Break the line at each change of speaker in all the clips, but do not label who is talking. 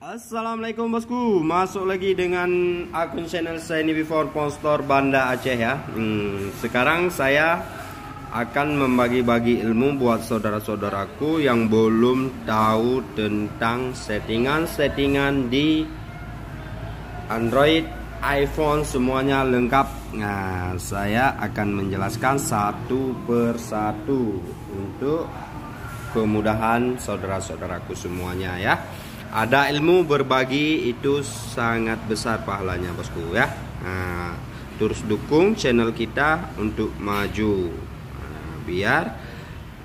Assalamualaikum bosku, masuk lagi dengan akun channel saya ini Before Phone Store Banda Aceh ya. Sekarang saya akan membagi-bagi ilmu buat saudara-saudaraku yang belum tahu tentang settingan-settingan di Android, iPhone, semuanya lengkap. Nah, saya akan menjelaskan satu persatu untuk kemudahan saudara-saudaraku semuanya ya. Ada ilmu berbagi itu sangat besar pahalanya bosku ya. Nah, terus dukung channel kita untuk maju, biar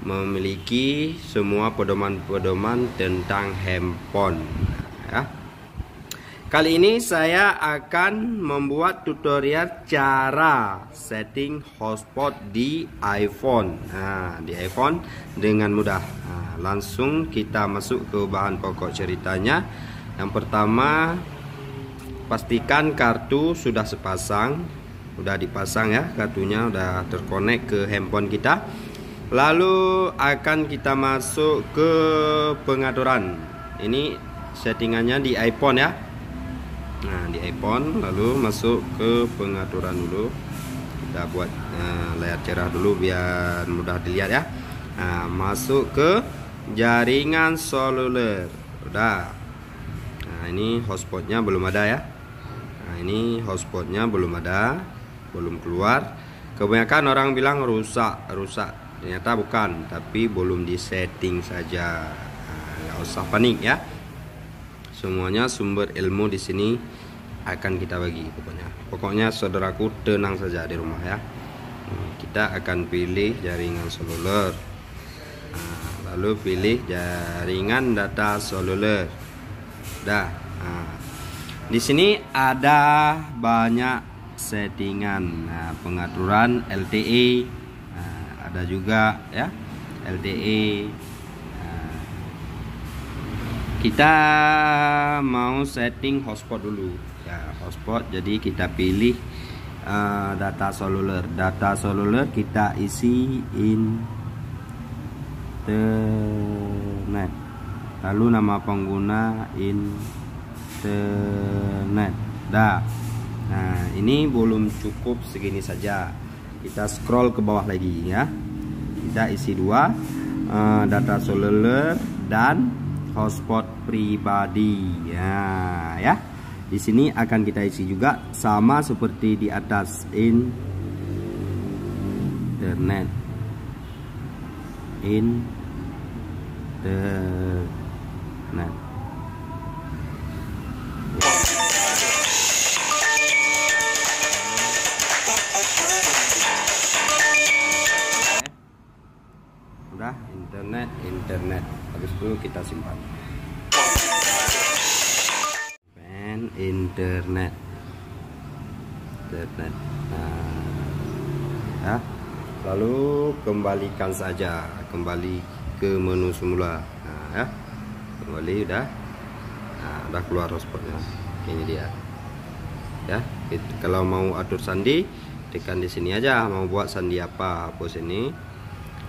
memiliki semua pedoman-pedoman tentang handphone ya. Kali ini saya akan membuat tutorial cara setting hotspot di iPhone. Nah, di iPhone dengan mudah. Nah, langsung kita masuk ke bahan pokok ceritanya. Yang pertama, pastikan kartu sudah sepasang, udah dipasang ya, kartunya udah terkonek ke handphone kita. Lalu akan kita masuk ke pengaturan. Ini settingannya di iPhone ya. Nah, di iPhone, lalu masuk ke pengaturan dulu. Kita buat layar cerah dulu biar mudah dilihat ya. Nah, masuk ke jaringan seluler. Udah. Nah, ini hotspotnya belum ada ya. Nah, ini hotspotnya belum ada, belum keluar. Kebanyakan orang bilang rusak. Ternyata bukan, tapi belum disetting saja. Nah, nggak usah panik ya. Semuanya sumber ilmu di sini akan kita bagi pokoknya saudaraku tenang saja di rumah ya. Kita akan pilih jaringan seluler, lalu pilih jaringan data seluler. Di sini ada banyak settingan, pengaturan LTE, ada juga ya LTE. Kita mau setting hotspot dulu ya, hotspot. Jadi kita pilih data seluler. Data seluler kita isi internet, lalu nama pengguna internet. Nah, ini belum cukup segini saja. Kita scroll ke bawah lagi ya. Kita isi dua, data seluler dan hotspot pribadi ya. Di sini akan kita isi juga sama seperti di atas, internet. Udah internet. Habis itu kita simpan internet. Ya. Lalu kembalikan saja, kembali ke menu semula. Ya. Kembali udah. Udah keluar hotspotnya. Ini dia. Ya, kalau mau atur sandi tekan di sini aja, mau buat sandi apa, hapus ini.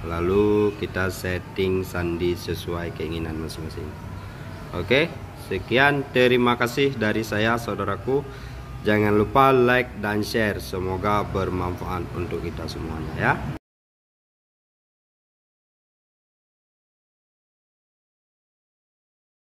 Lalu kita setting sandi sesuai keinginan masing-masing. Oke, sekian, terima kasih dari saya saudaraku. Jangan lupa like dan share, semoga bermanfaat untuk kita semuanya ya.